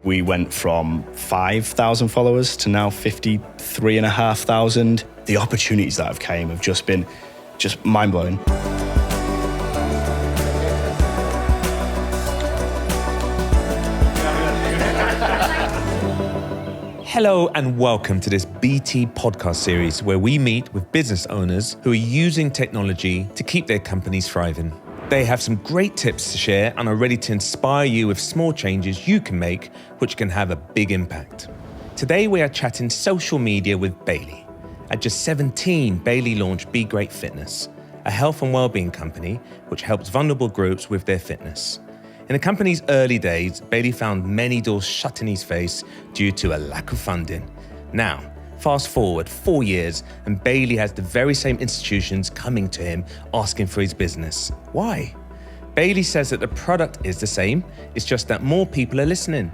We went from 5,000 followers to now 53,500. The opportunities that have came have just been mind-blowing. Hello and welcome to this BT podcast series where we meet with business owners who are using technology to keep their companies thriving. They have some great tips to share and are ready to inspire you with small changes you can make which can have a big impact. Today we are chatting social media with Bailey. At just 17, Bailey launched BeGreatFitness, a health and wellbeing company which helps vulnerable groups with their fitness. In the company's early days, Bailey found many doors shut in his face due to a lack of funding. Now, fast forward 4 years and Bailey has the very same institutions coming to him asking for his business. Why? Bailey says that the product is the same, it's just that more people are listening.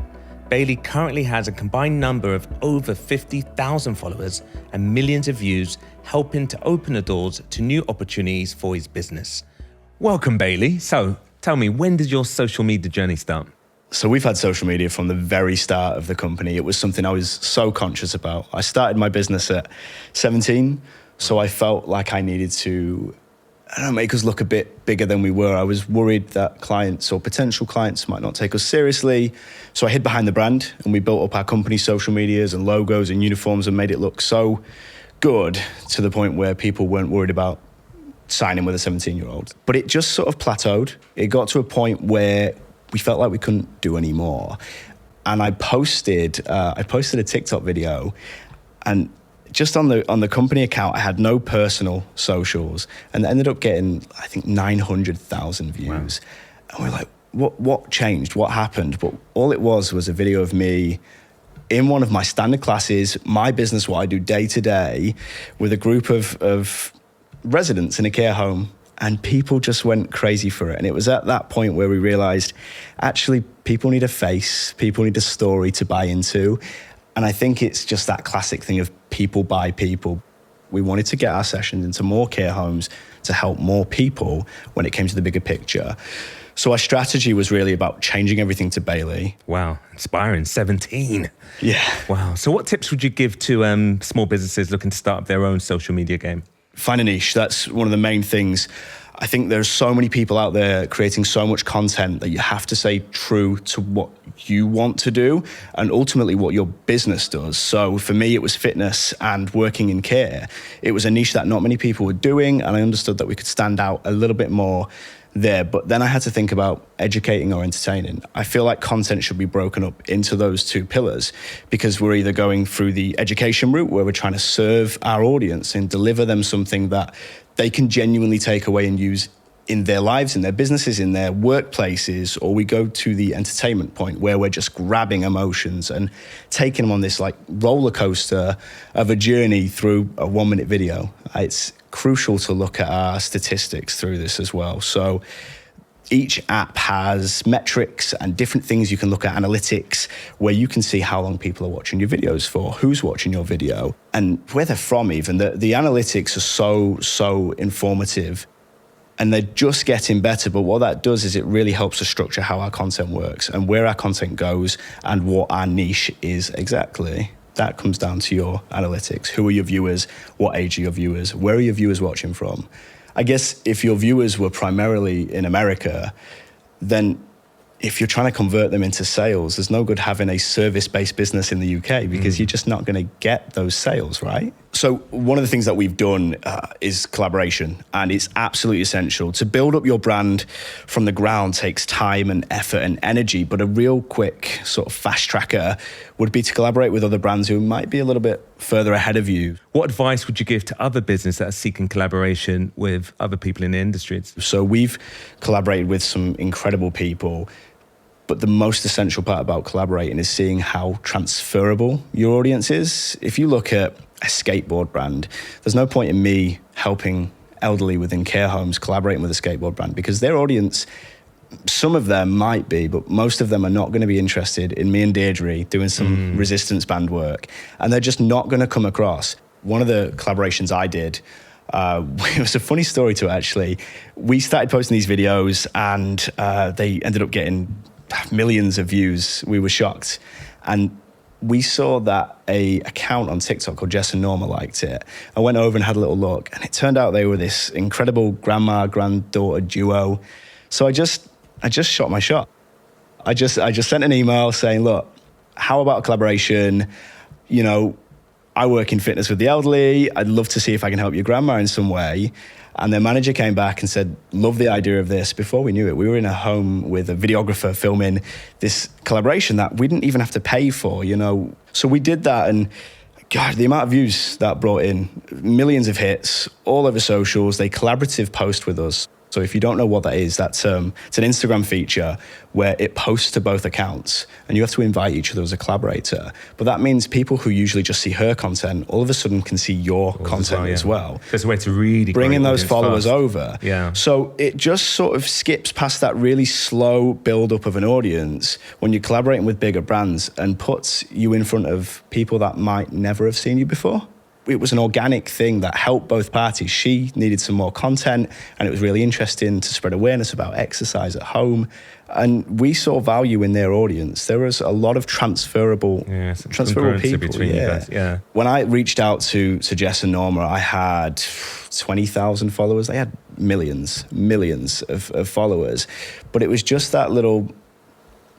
Bailey currently has a combined number of over 50,000 followers and millions of views, helping to open the doors to new opportunities for his business. Welcome, Bailey. So, tell me, when did your social media journey start? So we've had social media from the very start of the company. It was something I was so conscious about. I started my business at 17, so I felt like I needed to, make us look a bit bigger than we were. I was worried that clients or potential clients might not take us seriously. So I hid behind the brand and we built up our company social medias and logos and uniforms and made it look so good to the point where people weren't worried about signing with a 17-year-old. But it just sort of plateaued. It got to a point where we felt like we couldn't do any more. And I posted a TikTok video, and just on the company account, I had no personal socials, and it ended up getting, I think, 900,000 views. Wow. And we're like, what changed? What happened? But all it was a video of me in one of my standard classes, my business, what I do day to day, with a group of residents in a care home. And people just went crazy for it. And it was at that point where we realized, actually, people need a face, people need a story to buy into. And I think it's just that classic thing of people buy people. We wanted to get our sessions into more care homes to help more people when it came to the bigger picture. So our strategy was really about changing everything to Bailey. Wow, inspiring, 17. Yeah. Wow. So what tips would you give to small businesses looking to start up their own social media game? Find a niche. That's one of the main things. I think there's so many people out there creating so much content that you have to stay true to what you want to do and ultimately what your business does. So for me, it was fitness and working in care. It was a niche that not many people were doing, and I understood that we could stand out a little bit more there. But then I had to think about educating or entertaining. I feel like content should be broken up into those two pillars, because we're either going through the education route where we're trying to serve our audience and deliver them something that they can genuinely take away and use in their lives, in their businesses, in their workplaces, or we go to the entertainment point where we're just grabbing emotions and taking them on this like roller coaster of a journey through a 1-minute video. It's crucial to look at our statistics through this as well. So each app has metrics and different things you can look at, analytics, where you can see how long people are watching your videos for, who's watching your video, and where they're from even. The analytics are so informative, and they're just getting better. But what that does is it really helps to structure how our content works and where our content goes and what our niche is exactly. That comes down to your analytics. Who are your viewers? What age are your viewers? Where are your viewers watching from? I guess if your viewers were primarily in America, then if you're trying to convert them into sales, there's no good having a service-based business in the UK because you're just not going to get those sales, right? So one of the things that we've done is collaboration, and it's absolutely essential. To build up your brand from the ground takes time and effort and energy, but a real quick sort of fast tracker would be to collaborate with other brands who might be a little bit further ahead of you. What advice would you give to other businesses that are seeking collaboration with other people in the industries? So we've collaborated with some incredible people, but the most essential part about collaborating is seeing how transferable your audience is. If you look at a skateboard brand, there's no point in me helping elderly within care homes collaborating with a skateboard brand because their audience, some of them might be, but most of them are not going to be interested in me and Deirdre doing some resistance band work, and they're just not going to come across. One of the collaborations I did, it was a funny story too, actually. We started posting these videos and they ended up getting millions of views. We were shocked. And we saw that a account on TikTok called Jess and Norma liked it. I went over and had a little look, and it turned out they were this incredible grandma-granddaughter duo. So I just shot my shot. I just sent an email saying, look, how about a collaboration? You know, I work in fitness with the elderly. I'd love to see if I can help your grandma in some way. And their manager came back and said, love the idea of this. Before we knew it, we were in a home with a videographer filming this collaboration that we didn't even have to pay for, you know. So we did that, and God, the amount of views that brought in, millions of hits, all over socials. They collaborative post with us. So if you don't know what that is, it's an Instagram feature where it posts to both accounts, and you have to invite each other as a collaborator. But that means people who usually just see her content all of a sudden can see your content as well. There's a way to really bringing those followers fast over. Yeah. So it just sort of skips past that really slow build up of an audience when you're collaborating with bigger brands, and puts you in front of people that might never have seen you before. It was an organic thing that helped both parties. She needed some more content, and it was really interesting to spread awareness about exercise at home. And we saw value in their audience. There was a lot of transferable people between you guys. Yeah. When I reached out to Jess and Norma, I had 20,000 followers. They had millions of followers. But it was just that little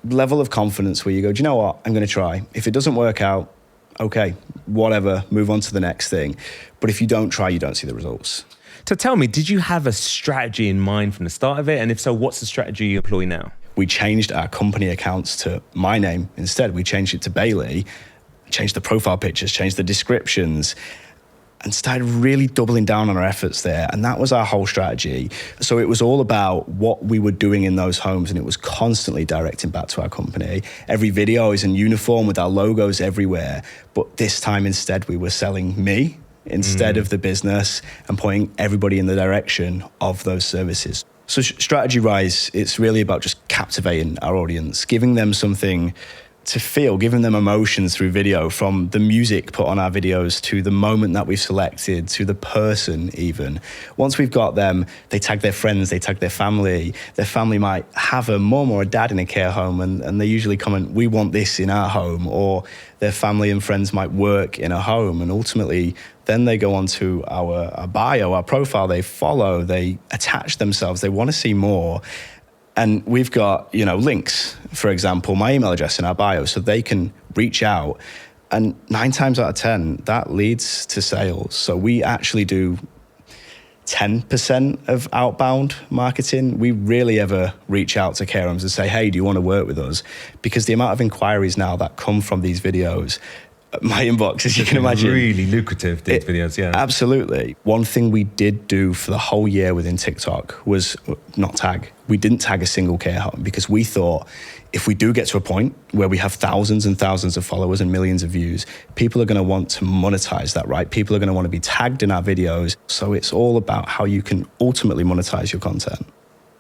level of confidence where you go, do you know what? I'm going to try. If it doesn't work out, okay, whatever, move on to the next thing. But if you don't try, you don't see the results. So tell me, did you have a strategy in mind from the start of it? And if so, what's the strategy you employ now? We changed our company accounts to my name instead. We changed it to Bailey, changed the profile pictures, changed the descriptions, and started really doubling down on our efforts there. And that was our whole strategy. So it was all about what we were doing in those homes, and it was constantly directing back to our company. Every video is in uniform with our logos everywhere. But this time instead, we were selling me instead of the business, and pointing everybody in the direction of those services. So strategy-wise, it's really about just captivating our audience, giving them something to feel, giving them emotions through video, from the music put on our videos to the moment that we've selected to the person even. Once we've got them, they tag their friends, they tag their family. Their family might have a mom or a dad in a care home, and they usually comment, we want this in our home. Or their family and friends might work in a home, and ultimately then they go onto our bio, our profile, they follow, they attach themselves, they want to see more. And we've got, links, for example, my email address in our bio, so they can reach out. And 9 times out of 10, that leads to sales. So we actually do 10% of outbound marketing. We rarely ever reach out to care homes and say, hey, do you want to work with us? Because the amount of inquiries now that come from these videos, my inbox, as you can imagine. Really lucrative, these videos, yeah. Absolutely. One thing we did do for the whole year within TikTok was not tag. We didn't tag a single care home, because we thought if we do get to a point where we have thousands and thousands of followers and millions of views, people are going to want to monetize that, right? People are going to want to be tagged in our videos. So it's all about how you can ultimately monetize your content.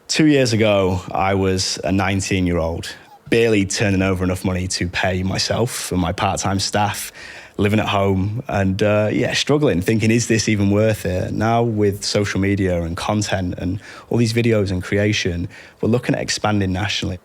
2 years ago, I was a 19-year-old. Barely turning over enough money to pay myself and my part-time staff, living at home, and struggling, thinking, is this even worth it? Now with social media and content and all these videos and creation, we're looking at expanding nationally.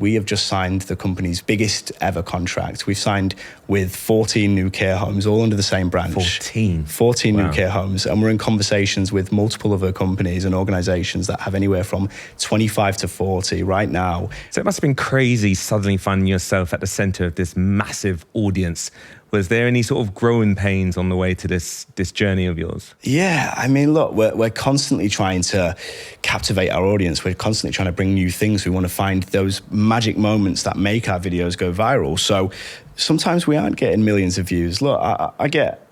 We have just signed the company's biggest ever contract. We've signed with 14 new care homes, all under the same branch. 14 Wow. new care homes. And we're in conversations with multiple other companies and organizations that have anywhere from 25 to 40 right now. So it must have been crazy suddenly finding yourself at the center of this massive audience. Was there any sort of growing pains on the way to this journey of yours? Yeah, I mean, look, we're constantly trying to captivate our audience. We're constantly trying to bring new things. We want to find those magic moments that make our videos go viral. So sometimes we aren't getting millions of views. Look, I get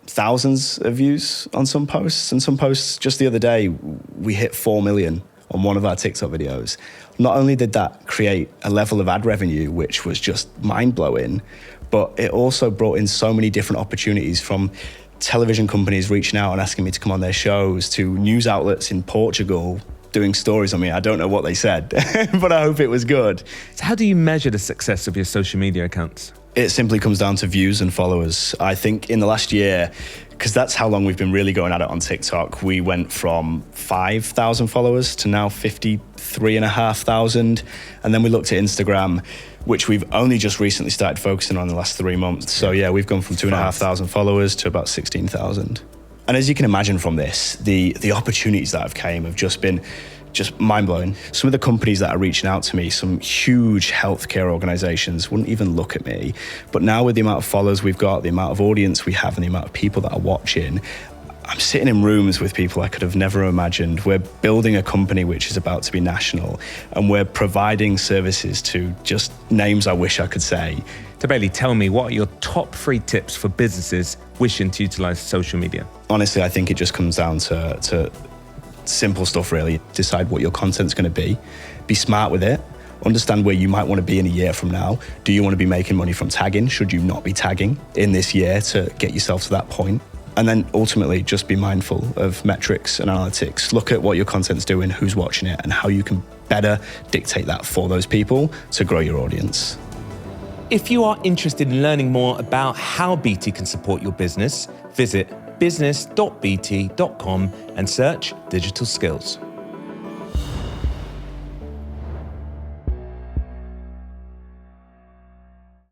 thousands of views on some posts, and some posts just the other day, we hit 4 million on one of our TikTok videos. Not only did that create a level of ad revenue, which was just mind-blowing, but it also brought in so many different opportunities, from television companies reaching out and asking me to come on their shows, to news outlets in Portugal doing stories on me. I don't know what they said, but I hope it was good. So how do you measure the success of your social media accounts? It simply comes down to views and followers. I think in the last year, because that's how long we've been really going at it on TikTok, we went from 5,000 followers to now 53,500. And then we looked at Instagram, which we've only just recently started focusing on in the last 3 months. So yeah, we've gone from 2,500 followers to about 16,000. And as you can imagine from this, the opportunities that have came have just been mind-blowing. Some of the companies that are reaching out to me, some huge healthcare organizations wouldn't even look at me. But now with the amount of followers we've got, the amount of audience we have, and the amount of people that are watching, I'm sitting in rooms with people I could have never imagined. We're building a company which is about to be national, and we're providing services to just names I wish I could say. So Bailey, tell me, what are your top 3 tips for businesses wishing to utilize social media? Honestly, I think it just comes down to simple stuff, really. Decide what your content's going to be smart with it, understand where you might want to be in a year from now. Do you want to be making money from tagging? Should you not be tagging in this year to get yourself to that point? And then ultimately just be mindful of metrics and analytics. Look at what your content's doing, who's watching it, and how you can better dictate that for those people to grow your audience. If you are interested in learning more about how BT can support your business, visit business.bt.com and search digital skills.